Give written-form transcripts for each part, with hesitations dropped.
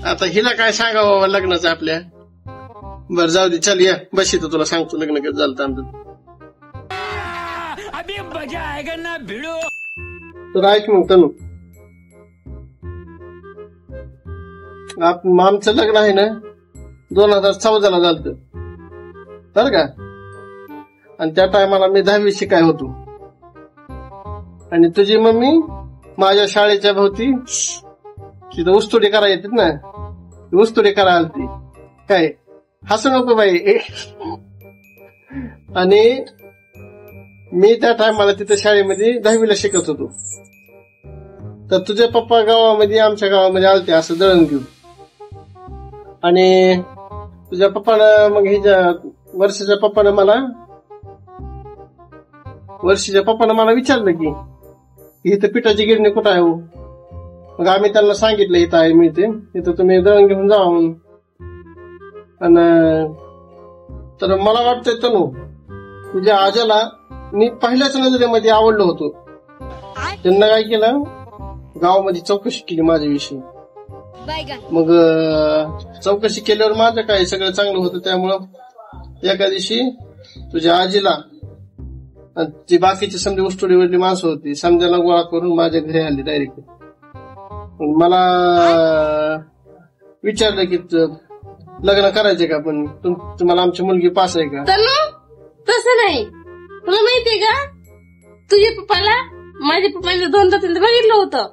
आता हिला काय सांगावं लग्नाचं आपल्या. बर जाऊ दे, चल या बस इथं, तुला सांगतो लग्न कसं झालं आमचं. तर ऐक मग तनु, आमचं लग्न आहे ना 2014ला झालं बर का. आणि त्या टायमाला मी 10वी शिकाय होतो. आणि तुझी मम्मी माझ्या शाळेच्या भोवती तिथं उस्तुडी करायला येतात ना, उस्तुडी करायला आलती. काय हसू नको बाई. आणि मी त्या टायमाला तिथं शाळेमध्ये 10वीला शिकत होतो. तर तुझे पप्पा गावामध्ये आमच्या गावामध्ये आलते असं दळण घेऊन. आणि तुझ्या पप्पानं मग वर्षीच्या पप्पानं मला विचारलं की इथं पिठाची गिरणी कुठं आहे हो. मग आम्ही त्यांना सांगितलं इथं आहे मी, इथं तुम्ही दळण घेऊन जावा म्हणून. आणि तर मला वाटतंय तनु तुझ्या आजाला मी पहिल्याच नजरेमध्ये आवडलो होतो. त्यांना काय केलं, गावामध्ये चौकशी केली माझ्याविषयी. मग चौकशी केल्यावर माझं काय सगळं चांगलं होतं. त्यामुळं एका दिवशी तुझ्या आजीला जी बाकीची समजा उस्तुडीवरली माणसं होती समजायला गोळा करून माझ्या घरी आली डायरेक्ट. मला विचारलं की लग्न करायचंय का, पण तुम्हाला आमची मुलगी पास आहे का. तसं नाही, तुला माहितीये का तुझ्या पप्पाला माझ्या पप्पाने 2-3 बघितलं होतं.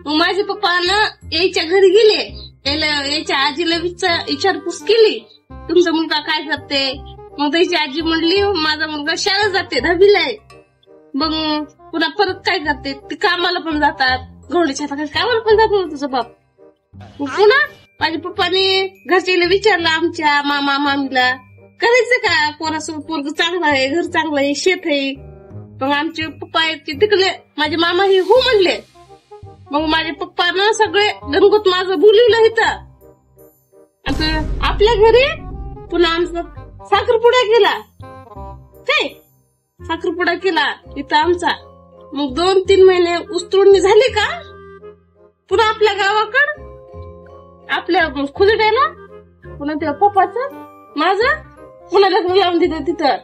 मग माझ्या पप्पानं यायच्या घरी गेले, याच्या आजीला विचारपूस केली तुमचा मुलगा काय करते. मग त्याची आजी म्हणली माझा मुलगा शाळेत जाते 10वीला आहे. मग पुन्हा परत काय करते, ते कामाला पण जातात, गवडीच्या हाताखाली कामाला पण जात तुझा बाप. पुन्हा माझ्या पप्पाने घरच्याला विचारलं आमच्या मामा मामीला करायचं का पोरासोबत, पोरग चांगलं आहे, घर चांगलं आहे, शेत आहे. मग आमचे पप्पा तिकडले माझे मामा हे हो म्हणले. मग माझ्या पप्पानं सगळे गणगोत माझं बोलवलं इथं. आता आपल्या घरी पुन्हा आमचा साखरपुडा केला. काय साखरपुडा केला इथं आमचा. मग 2-3 महिने उस्तुडणी झाली का पुन्हा आपल्या गावाकडं आपल्या खुजड्याला पुन्हा त्या पप्पाचं माझं पुन्हा लग्न लावून दिलं तिथं.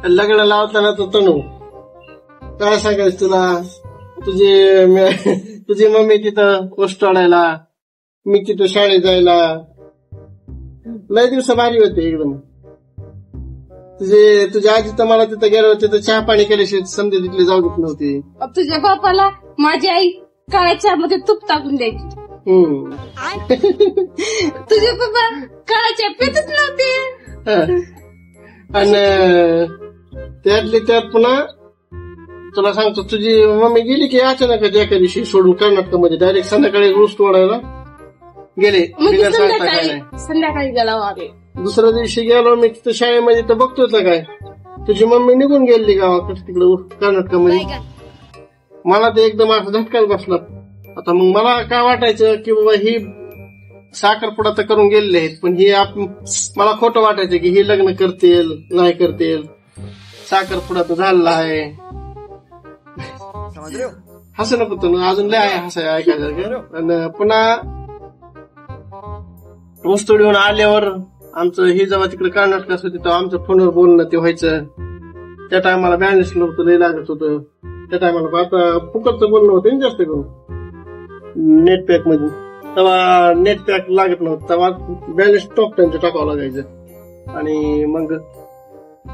लग्न लावताना तर तनु काय सांगायचं तुला, तुझी मम्मी तिथं उस्तुडायला, मी तिथं शाळेत जायला. लय दिवस भारी होते एकदम. तुझ्या आजी तर मला तिथं गेलं होते तर चहा पाणी केल्याशिवाय समजे तिथले जाऊ देत नव्हते. तुझ्या बापाला माझी आई काळ्या चहा मध्ये तूप टाकून द्यायची. तुझे पप्पा काळ्या चहा पितच नव्हते. आणि त्यातले त्यात पुन्हा तुला सांगतो तुझी मम्मी गेली की अचानक एका दिवशी सोडून कर्नाटकमध्ये डायरेक्ट संध्याकाळी ऊस तोडायला गेले. संध्याकाळी गेला. दुसऱ्या दिवशी गेलो मी तिथं शाळेमध्ये तर बघतोच काय तुझी मम्मी निघून गेली गावाकडे तिकडे कर्नाटकमध्ये. मला ते एकदम असं झटकाच बसला. आता मग मला काय वाटायचं की बाबा ही साखरपुडा तर करून गेलेले आहेत, पण ही मला खोटं वाटायचं की ही लग्न करतील नाही करतील. साखरपुडा तर झालेला आहे. हसं नको तू, अजून लय आहे हसाय ऐकायचं. आणि पुन्हा उस्तुडीहून आल्यावर आमचं ही जेव्हा तिकडे कर्नाटकात होती तेव्हा आमचं फोनवर बोलणं ते व्हायचं. त्या टायमाला बॅलन्स नव्हतं, लय लागत होतं त्या टायमाला. आता फुकटचं बोलणं होतं जास्त करून नेट पॅक मध्ये. तेव्हा नेट पॅक लागत नव्हतं, तेव्हा बॅलन्स टॉक टाइमचं टाकावं लागायचं. आणि मग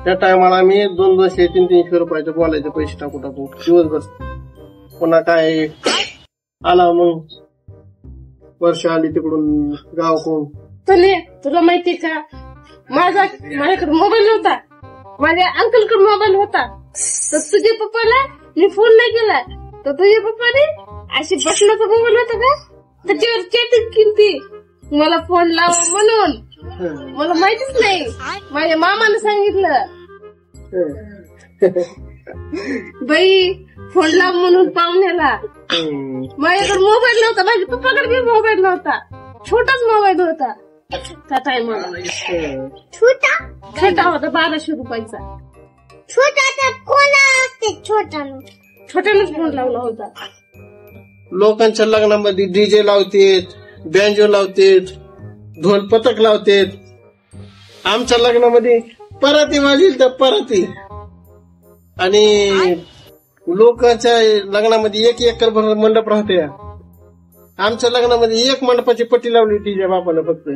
त्या टायमाला मी 200-300 रुपयाचे बोलायचे पैसे टाकू दिवसभर. पुन्हा काय आला मग वर्ष आली तिकडून गावाकडून. तुला माहितीये का माझ्याकडे मोबाईल होता, माझ्या अंकलकडे मोबाईल होता. तर तुझ्या पप्पाला मी फोन नाही केला तर तुझ्या पप्पाने अशी बटनाचा मोबाईल होता का त्याच्यावर चॅटिंग केली मला फोन लावा म्हणून. मला माहितीच नाही, माझ्या मामाने सांगितलं बाई फोन लाव म्हणून पाहुण्याला. माझ्याकडे मोबाईल नव्हता, माझ्या पप्पाकडे बी मोबाईल नव्हता, छोटाच मोबाईल होता त्या टायमाला. छोटा होता 1200 रुपयाचा. छोटा कोण असते छोट्यानंच फोन लावला होता. लोकांच्या लग्नामध्ये डीजे लावतेत, बँजो लावतेत, ढोल पथक लावतेत. आमच्या लग्नामध्ये पराती वाजतील तर पराती. आणि लोकांच्या लग्नामध्ये एक एकर भर मंडप राहते. आमच्या लग्नामध्ये एक मंडपाची पट्टी लावली तिच्या बापानं फक्त.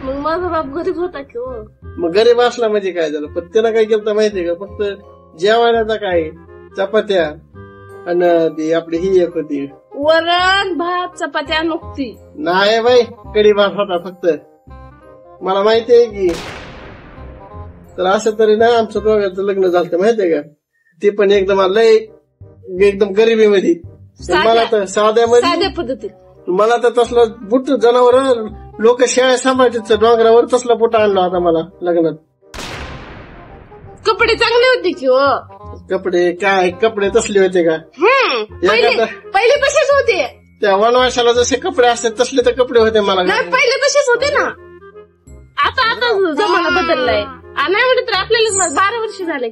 मग माझा बाप गरीब होता की हो. मग गरीब असला म्हणजे काय झालं, पण त्यानं काय केलं माहितीये का, फक्त जेवायला काय चपात्या आणि ती आपली ही एक होती वरण भात चपात्या नुकती. नाही बाई, कढी भात होता फक्त. मला माहितीये की. तर असं तरी ना आमचं दोघांचं लग्न झालं माहितीये का, ते पण एकदम लय एकदम गरिबीमध्ये. मला तर साध्या पद्धतीत मला तर तसलं बुट जनावर लोक शेळ्या सांभाळतात डोंगरावर, तसला बुट आणला होता मला लग्नात. कपडे चांगले होते की हो. कपडे काय कपडे तसले होते का? पहिले तसेच होते. त्या वनवासाला जसे कपडे असतात तसले तर कपडे होते मला. पहिले तसेच होते ना. आता जमाना बदललाय. नाही म्हणत तर आपल्याला 12 वर्ष झाले.